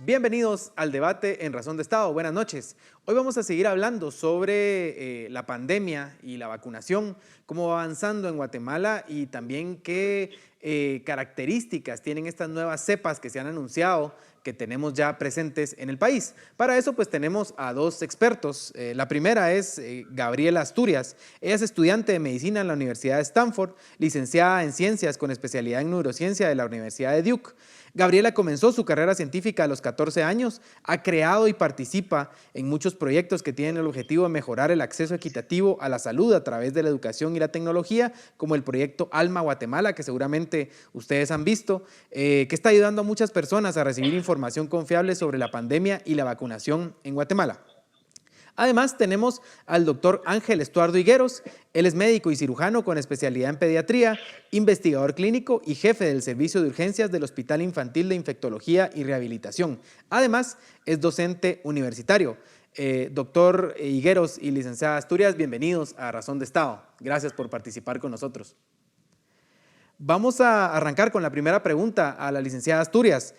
Bienvenidos al debate en Razón de Estado. Buenas noches. Hoy vamos a seguir hablando sobre la pandemia y la vacunación, cómo va avanzando en Guatemala y también qué características tienen estas nuevas cepas que se han anunciado que tenemos ya presentes en el país. Para eso pues tenemos a dos expertos. La primera es Gabriela Asturias. Ella es estudiante de medicina en la Universidad de Stanford, licenciada en ciencias con especialidad en neurociencia de la Universidad de Duke. Gabriela comenzó su carrera científica a los 14 años, ha creado y participa en muchos proyectos que tienen el objetivo de mejorar el acceso equitativo a la salud a través de la educación y la tecnología, como el proyecto Alma Guatemala, que seguramente ustedes han visto, que está ayudando a muchas personas a recibir información confiable sobre la pandemia y la vacunación en Guatemala. Además, tenemos al doctor Ángel Estuardo Higueros. Él es médico y cirujano con especialidad en pediatría, investigador clínico y jefe del servicio de urgencias del Hospital Infantil de Infectología y Rehabilitación. Además, es docente universitario. Doctor Higueros y licenciada Asturias, bienvenidos a Razón de Estado. Gracias por participar con nosotros. Vamos a arrancar con la primera pregunta a la licenciada Asturias.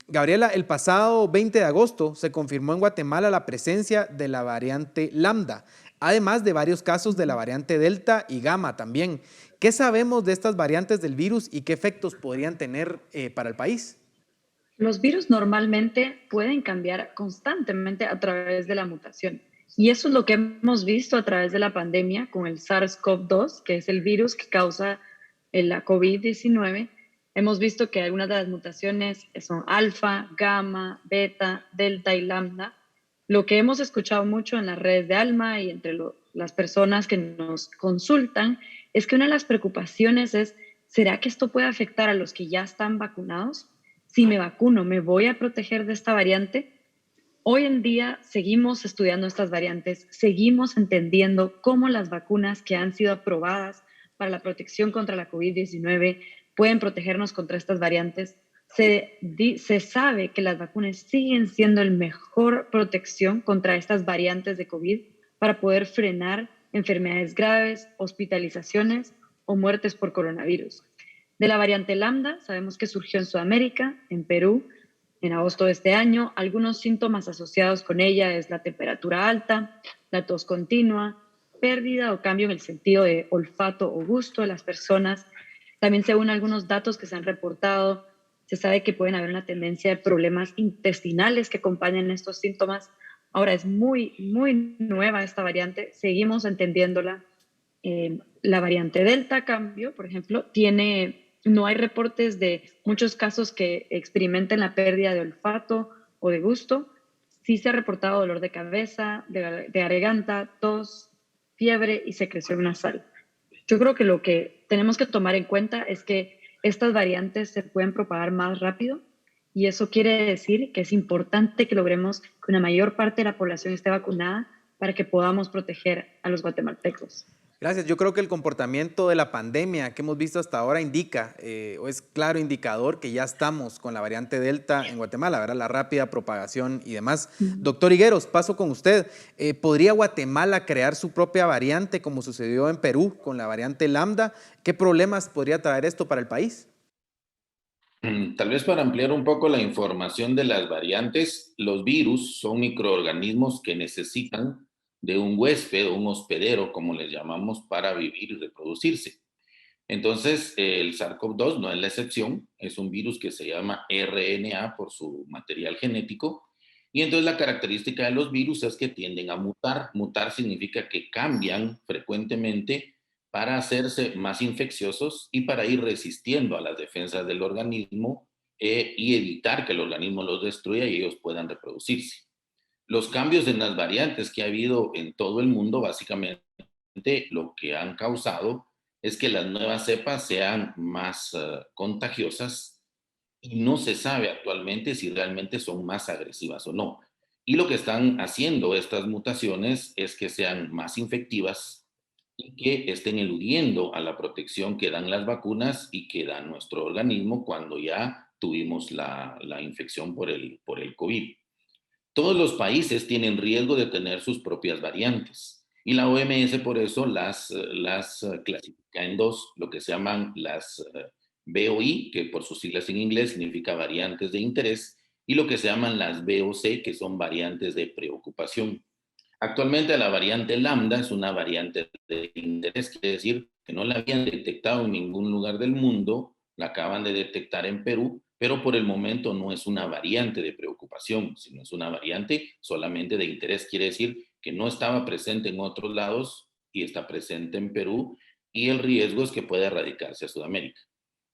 Gabriela, el pasado 20 de agosto se confirmó en Guatemala la presencia de la variante Lambda, además de varios casos de la variante Delta y Gamma también. ¿Qué sabemos de estas variantes del virus y qué efectos podrían tener para el país? Los virus normalmente pueden cambiar constantemente a través de la mutación. Y eso es lo que hemos visto a través de la pandemia con el SARS-CoV-2, que es el virus que causa la COVID-19. Hemos visto que algunas de las mutaciones son alfa, gamma, beta, delta y lambda. Lo que hemos escuchado mucho en las redes de Alma y entre las personas que nos consultan es que una de las preocupaciones es, ¿será que esto puede afectar a los que ya están vacunados? Si me vacuno, ¿me voy a proteger de esta variante? Hoy en día seguimos estudiando estas variantes, seguimos entendiendo cómo las vacunas que han sido aprobadas para la protección contra la COVID-19 pueden protegernos contra estas variantes. Se sabe que las vacunas siguen siendo la mejor protección contra estas variantes de COVID para poder frenar enfermedades graves, hospitalizaciones o muertes por coronavirus. De la variante Lambda, sabemos que surgió en Sudamérica, en Perú, en agosto de este año. Algunos síntomas asociados con ella es la temperatura alta, la tos continua, pérdida o cambio en el sentido de olfato o gusto de las personas. También según algunos datos que se han reportado, se sabe que pueden haber una tendencia de problemas intestinales que acompañan estos síntomas. Ahora es muy nueva esta variante, seguimos entendiéndola. La variante Delta, cambio, por ejemplo, no hay reportes de muchos casos que experimenten la pérdida de olfato o de gusto. Sí se ha reportado dolor de cabeza, de garganta, tos, fiebre y secreción nasal. Yo creo que lo que tenemos que tomar en cuenta es que estas variantes se pueden propagar más rápido y eso quiere decir que es importante que logremos que una mayor parte de la población esté vacunada para que podamos proteger a los guatemaltecos. Gracias. Yo creo que el comportamiento de la pandemia que hemos visto hasta ahora indica, o es claro indicador que ya estamos con la variante Delta en Guatemala, ¿verdad? La rápida propagación y demás. Doctor Higueros, paso con usted. ¿Podría Guatemala crear su propia variante como sucedió en Perú con la variante Lambda? ¿Qué problemas podría traer esto para el país? Tal vez para ampliar un poco la información de las variantes, los virus son microorganismos que necesitan de un huésped o un hospedero, como les llamamos, para vivir y reproducirse. Entonces, el SARS-CoV-2 no es la excepción, es un virus que se llama RNA por su material genético, y entonces la característica de los virus es que tienden a mutar. Mutar significa que cambian frecuentemente para hacerse más infecciosos y para ir resistiendo a las defensas del organismo y evitar que el organismo los destruya y ellos puedan reproducirse. Los cambios en las variantes que ha habido en todo el mundo, básicamente lo que han causado es que las nuevas cepas sean más contagiosas y no se sabe actualmente si realmente son más agresivas o no. Y lo que están haciendo estas mutaciones es que sean más infectivas y que estén eludiendo a la protección que dan las vacunas y que da nuestro organismo cuando ya tuvimos la infección por el COVID. Todos los países tienen riesgo de tener sus propias variantes y la OMS por eso las clasifica en dos, lo que se llaman las VOI, que por sus siglas en inglés significa variantes de interés, y lo que se llaman las B o C, que son variantes de preocupación. Actualmente la variante lambda es una variante de interés, quiere decir que no la habían detectado en ningún lugar del mundo, la acaban de detectar en Perú, pero por el momento no es una variante de preocupación, sino es una variante solamente de interés, quiere decir que no estaba presente en otros lados y está presente en Perú, y el riesgo es que pueda erradicarse a Sudamérica.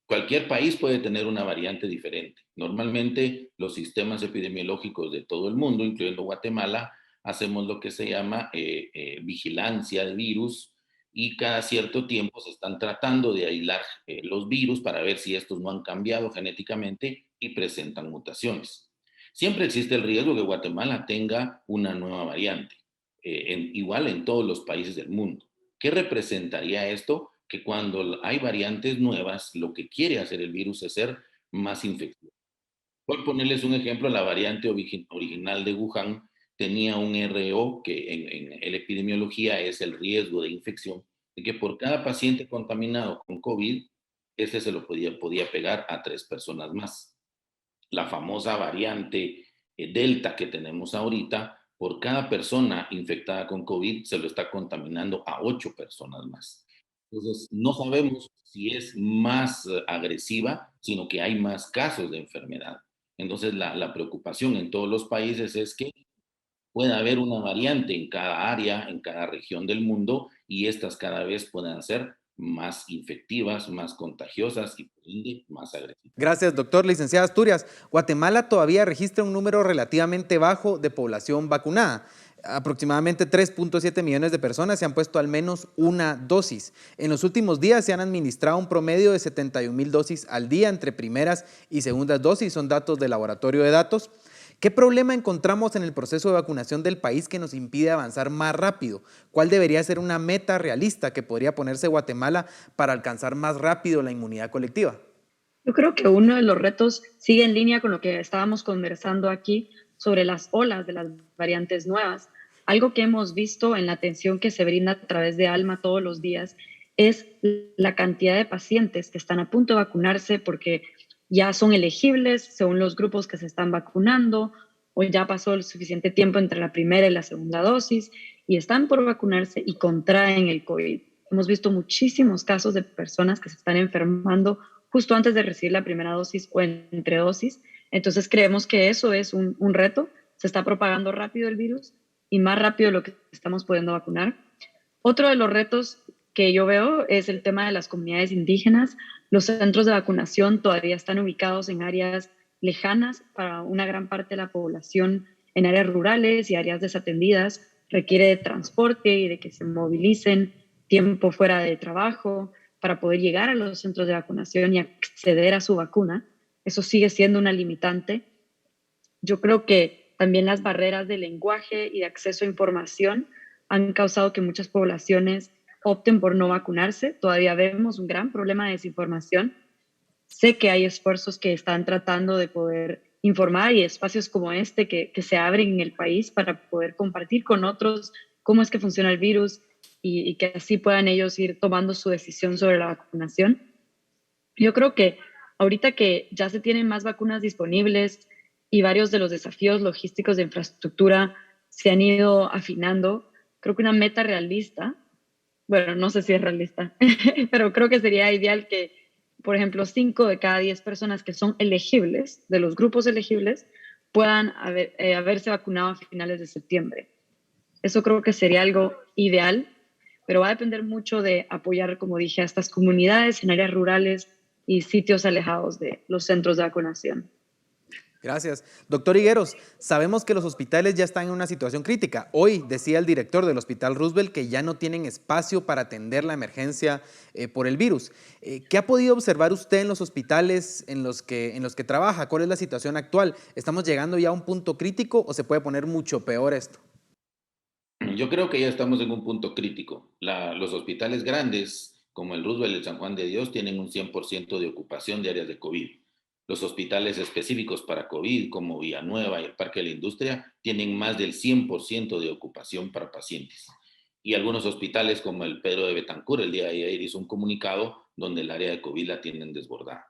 Cualquier país puede tener una variante diferente. Normalmente los sistemas epidemiológicos de todo el mundo, incluyendo Guatemala, hacemos lo que se llama vigilancia de virus, y cada cierto tiempo se están tratando de aislar los virus para ver si estos no han cambiado genéticamente y presentan mutaciones. Siempre existe el riesgo que Guatemala tenga una nueva variante, igual en todos los países del mundo. ¿Qué representaría esto? Que cuando hay variantes nuevas, lo que quiere hacer el virus es ser más infeccioso. Por ponerles un ejemplo, la variante original de Wuhan tenía un RO, que en la epidemiología es el riesgo de infección, de que por cada paciente contaminado con COVID, este se lo podía pegar a 3 personas más. La famosa variante Delta que tenemos ahorita, por cada persona infectada con COVID, se lo está contaminando a 8 personas más. Entonces, no sabemos si es más agresiva, sino que hay más casos de enfermedad. Entonces, la preocupación en todos los países es que pueda haber una variante en cada área, en cada región del mundo, y estas cada vez puedan ser más infectivas, más contagiosas y por ende más agresivas. Gracias, doctor. Licenciada Asturias, Guatemala todavía registra un número relativamente bajo de población vacunada. Aproximadamente 3.7 millones de personas se han puesto al menos una dosis. En los últimos días se han administrado un promedio de 71,000 dosis al día entre primeras y segundas dosis, son datos del Laboratorio de Datos. ¿Qué problema encontramos en el proceso de vacunación del país que nos impide avanzar más rápido? ¿Cuál debería ser una meta realista que podría ponerse Guatemala para alcanzar más rápido la inmunidad colectiva? Yo creo que uno de los retos sigue en línea con lo que estábamos conversando aquí sobre las olas de las variantes nuevas. Algo que hemos visto en la atención que se brinda a través de ALMA todos los días es la cantidad de pacientes que están a punto de vacunarse porque ya son elegibles según los grupos que se están vacunando o ya pasó el suficiente tiempo entre la primera y la segunda dosis y están por vacunarse y contraen el COVID. Hemos visto muchísimos casos de personas que se están enfermando justo antes de recibir la primera dosis o entre dosis. Entonces creemos que eso es un reto. Se está propagando rápido el virus y más rápido de lo que estamos pudiendo vacunar. Otro de los retos que yo veo es el tema de las comunidades indígenas. Los centros de vacunación todavía están ubicados en áreas lejanas para una gran parte de la población, en áreas rurales y áreas desatendidas. Requiere de transporte y de que se movilicen tiempo fuera de trabajo para poder llegar a los centros de vacunación y acceder a su vacuna. Eso sigue siendo una limitante. Yo creo que también las barreras de lenguaje y de acceso a información han causado que muchas poblaciones opten por no vacunarse. Todavía vemos un gran problema de desinformación. Sé que hay esfuerzos que están tratando de poder informar y espacios como este que se abren en el país para poder compartir con otros cómo es que funciona el virus y que así puedan ellos ir tomando su decisión sobre la vacunación. Yo creo que ahorita que ya se tienen más vacunas disponibles y varios de los desafíos logísticos de infraestructura se han ido afinando, creo que una meta realista, bueno, no sé si es realista, pero creo que sería ideal que, por ejemplo, 5 de cada 10 personas que son elegibles, de los grupos elegibles, puedan haberse vacunado a finales de septiembre. Eso creo que sería algo ideal, pero va a depender mucho de apoyar, como dije, a estas comunidades en áreas rurales y sitios alejados de los centros de vacunación. Gracias. Doctor Higueros, sabemos que los hospitales ya están en una situación crítica. Hoy decía el director del Hospital Roosevelt que ya no tienen espacio para atender la emergencia por el virus. ¿Qué ha podido observar usted en los hospitales en los que trabaja? ¿Cuál es la situación actual? ¿Estamos llegando ya a un punto crítico o se puede poner mucho peor esto? Yo creo que ya estamos en un punto crítico. Los hospitales grandes, como el Roosevelt y el San Juan de Dios, tienen un 100% de ocupación de áreas de COVID. Los hospitales específicos para COVID, como Villanueva y el Parque de la Industria, tienen más del 100% de ocupación para pacientes. Y algunos hospitales, como el Pedro de Betancur, el día de ayer hizo un comunicado donde el área de COVID la tienen desbordada.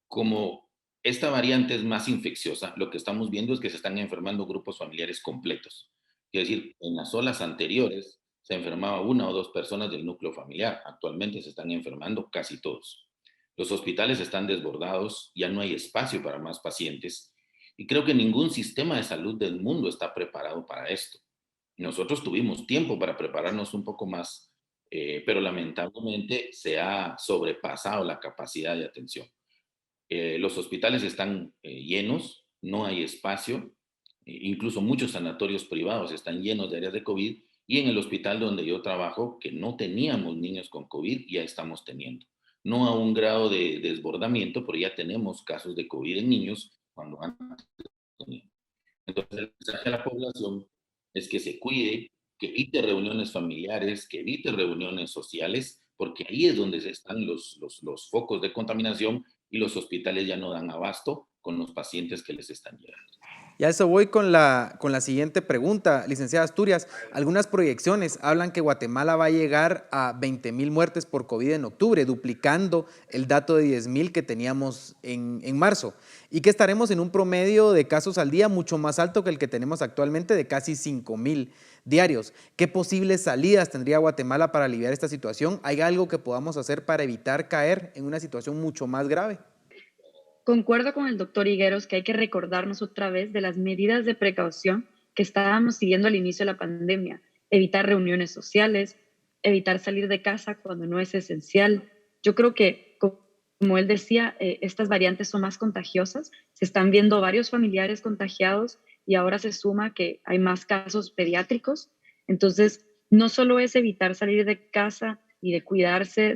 Como Esta variante es más infecciosa. Lo que estamos viendo es que se están enfermando grupos familiares completos. Es decir, en las olas anteriores se enfermaba una o dos personas del núcleo familiar. Actualmente se están enfermando casi todos. Los hospitales están desbordados, ya no hay espacio para más pacientes y creo que ningún sistema de salud del mundo está preparado para esto. Nosotros tuvimos tiempo para prepararnos un poco más, pero lamentablemente se ha sobrepasado la capacidad de atención. Los hospitales están llenos, no hay espacio, incluso muchos sanatorios privados están llenos de áreas de COVID y en el hospital donde yo trabajo, que no teníamos niños con COVID, ya estamos teniendo. No a un grado de desbordamiento, pero ya tenemos casos de COVID en niños cuando antes teníamos. Entonces, el mensaje a la población es que se cuide, que evite reuniones familiares, que evite reuniones sociales, porque ahí es donde están los focos de contaminación y los hospitales ya no dan abasto con los pacientes que les están llegando. Y a eso voy con la siguiente pregunta, licenciada Asturias. Algunas proyecciones hablan que Guatemala va a llegar a 20,000 muertes por COVID en octubre, duplicando el dato de 10,000 que teníamos en marzo. Y que estaremos en un promedio de casos al día mucho más alto que el que tenemos actualmente, de casi 5,000 diarios. ¿Qué posibles salidas tendría Guatemala para aliviar esta situación? ¿Hay algo que podamos hacer para evitar caer en una situación mucho más grave? Concuerdo con el doctor Higueros que hay que recordarnos otra vez de las medidas de precaución que estábamos siguiendo al inicio de la pandemia. Evitar reuniones sociales, evitar salir de casa cuando no es esencial. Yo creo que, como él decía, estas variantes son más contagiosas. Se están viendo varios familiares contagiados y ahora se suma que hay más casos pediátricos. Entonces, no solo es evitar salir de casa y de cuidarse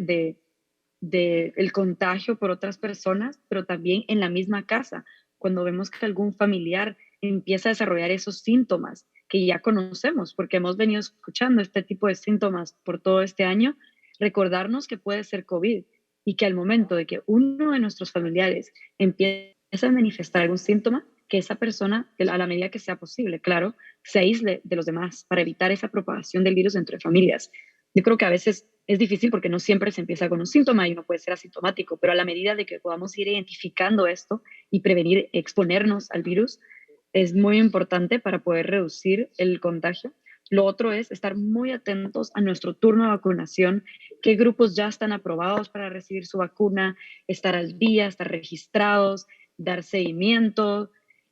del contagio por otras personas, pero también en la misma casa, cuando vemos que algún familiar empieza a desarrollar esos síntomas que ya conocemos, porque hemos venido escuchando este tipo de síntomas por todo este año, recordarnos que puede ser COVID y que al momento de que uno de nuestros familiares empiece a manifestar algún síntoma, que esa persona, a la medida que sea posible, claro, se aísle de los demás para evitar esa propagación del virus entre familias. Yo creo que a veces es difícil porque no siempre se empieza con un síntoma y uno puede ser asintomático, pero a la medida de que podamos ir identificando esto y prevenir exponernos al virus, es muy importante para poder reducir el contagio. Lo otro es estar muy atentos a nuestro turno de vacunación, qué grupos ya están aprobados para recibir su vacuna, estar al día, estar registrados, dar seguimiento.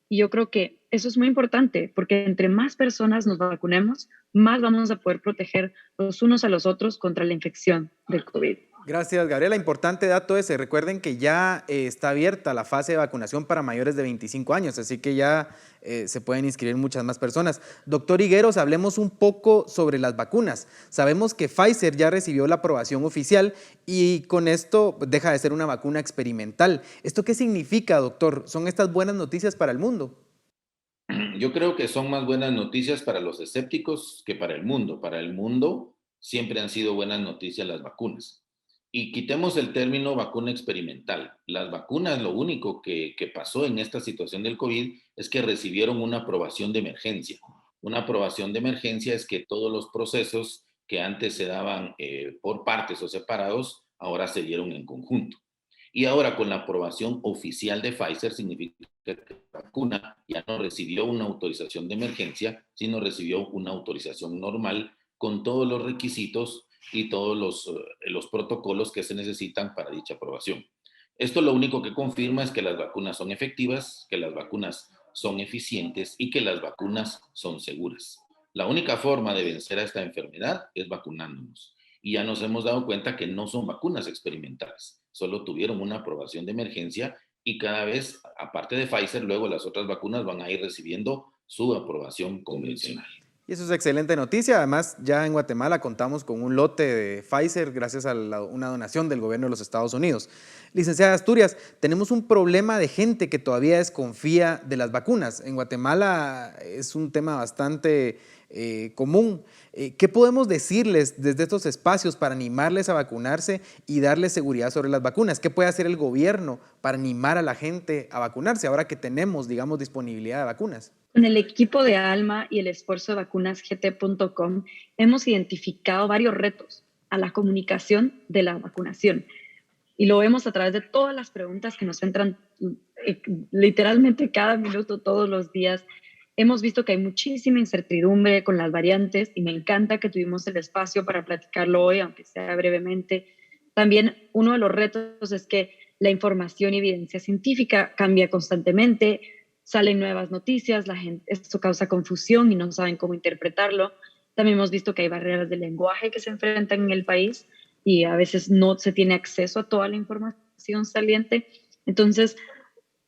Y yo creo que eso es muy importante porque entre más personas nos vacunemos, más vamos a poder proteger los unos a los otros contra la infección del COVID. Gracias, Gabriela. Importante dato ese. Recuerden que ya está abierta la fase de vacunación para mayores de 25 años, así que ya se pueden inscribir muchas más personas. Doctor Higueros, hablemos un poco sobre las vacunas. Sabemos que Pfizer ya recibió la aprobación oficial y con esto deja de ser una vacuna experimental. ¿Esto qué significa, doctor? ¿Son estas buenas noticias para el mundo? Yo creo que son más buenas noticias para los escépticos que para el mundo. Para el mundo siempre han sido buenas noticias las vacunas. Y quitemos el término vacuna experimental. Las vacunas, lo único que pasó en esta situación del COVID es que recibieron una aprobación de emergencia. Una aprobación de emergencia es que todos los procesos que antes se daban por partes o separados, ahora se dieron en conjunto. Y ahora con la aprobación oficial de Pfizer significa que la vacuna ya no recibió una autorización de emergencia, sino recibió una autorización normal con todos los requisitos y todos los protocolos que se necesitan para dicha aprobación. Esto lo único que confirma es que las vacunas son efectivas, que las vacunas son eficientes y que las vacunas son seguras. La única forma de vencer a esta enfermedad es vacunándonos. Y ya nos hemos dado cuenta que no son vacunas experimentales, solo tuvieron una aprobación de emergencia y cada vez, aparte de Pfizer, luego las otras vacunas van a ir recibiendo su aprobación convencional. Y eso es excelente noticia. Además, ya en Guatemala contamos con un lote de Pfizer gracias a una donación del gobierno de los Estados Unidos. Licenciada Asturias, tenemos un problema de gente que todavía desconfía de las vacunas. En Guatemala es un tema bastante común. ¿Qué podemos decirles desde estos espacios para animarles a vacunarse y darles seguridad sobre las vacunas? ¿Qué puede hacer el gobierno para animar a la gente a vacunarse ahora que tenemos, digamos, disponibilidad de vacunas? Con el equipo de ALMA y el esfuerzo de vacunasgt.com hemos identificado varios retos a la comunicación de la vacunación y lo vemos a través de todas las preguntas que nos entran literalmente cada minuto, todos los días. Hemos visto que hay muchísima incertidumbre con las variantes y me encanta que tuvimos el espacio para platicarlo hoy, aunque sea brevemente. También uno de los retos es que la información y evidencia científica cambia constantemente, salen nuevas noticias, esto causa confusión y no saben cómo interpretarlo. También hemos visto que hay barreras de lenguaje que se enfrentan en el país y a veces no se tiene acceso a toda la información saliente. Entonces,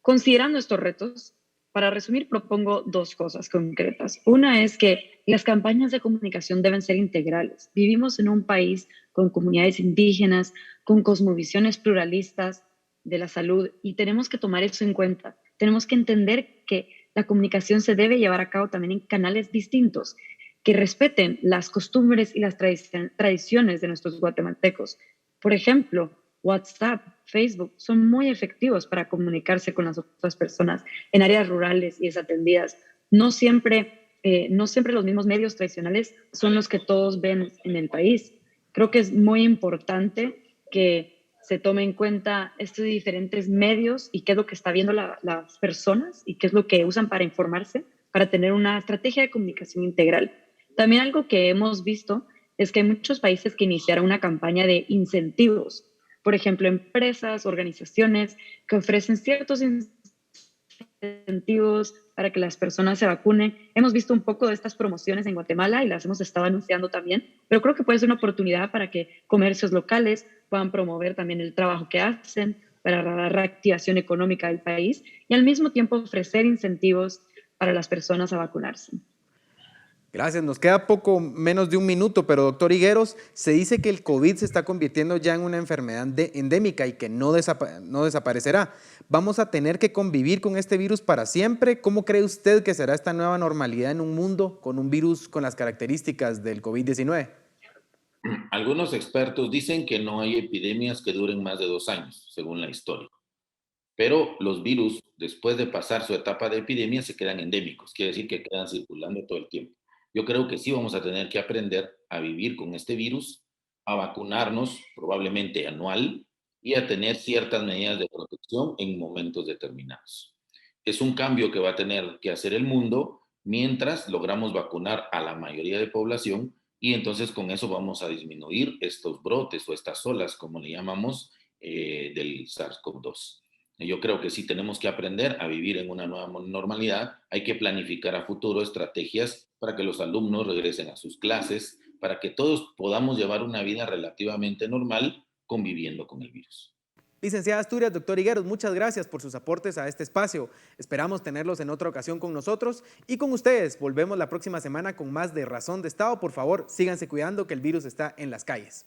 considerando estos retos, para resumir, propongo dos cosas concretas. Una es que las campañas de comunicación deben ser integrales. Vivimos en un país con comunidades indígenas, con cosmovisiones pluralistas de la salud y tenemos que tomar eso en cuenta. Tenemos que entender que la comunicación se debe llevar a cabo también en canales distintos, que respeten las costumbres y las tradiciones de nuestros guatemaltecos. Por ejemplo, WhatsApp, Facebook, son muy efectivos para comunicarse con las otras personas en áreas rurales y desatendidas. No siempre los mismos medios tradicionales son los que todos ven en el país. Creo que es muy importante que se tome en cuenta estos diferentes medios y qué es lo que está viendo las personas y qué es lo que usan para informarse, para tener una estrategia de comunicación integral. También algo que hemos visto es que hay muchos países que iniciaron una campaña de incentivos. Por ejemplo, empresas, organizaciones que ofrecen ciertos incentivos para que las personas se vacunen. Hemos visto un poco de estas promociones en Guatemala y las hemos estado anunciando también, pero creo que puede ser una oportunidad para que comercios locales puedan promover también el trabajo que hacen para la reactivación económica del país y al mismo tiempo ofrecer incentivos para las personas a vacunarse. Gracias, nos queda poco menos de un minuto, pero doctor Higueros, se dice que el COVID se está convirtiendo ya en una enfermedad endémica y que no desaparecerá. ¿Vamos a tener que convivir con este virus para siempre? ¿Cómo cree usted que será esta nueva normalidad en un mundo con un virus con las características del COVID-19? Algunos expertos dicen que no hay epidemias que duren más de 2 años, según la historia. Pero los virus, después de pasar su etapa de epidemia, se quedan endémicos, quiere decir que quedan circulando todo el tiempo. Yo creo que sí vamos a tener que aprender a vivir con este virus, a vacunarnos probablemente anual y a tener ciertas medidas de protección en momentos determinados. Es un cambio que va a tener que hacer el mundo mientras logramos vacunar a la mayoría de población y entonces con eso vamos a disminuir estos brotes o estas olas, como le llamamos, del SARS-CoV-2. Yo creo que sí tenemos que aprender a vivir en una nueva normalidad. Hay que planificar a futuro estrategias para que los alumnos regresen a sus clases, para que todos podamos llevar una vida relativamente normal conviviendo con el virus. Licenciada Asturias, doctor Higueros, muchas gracias por sus aportes a este espacio. Esperamos tenerlos en otra ocasión con nosotros y con ustedes. Volvemos la próxima semana con más de Razón de Estado. Por favor, síganse cuidando que el virus está en las calles.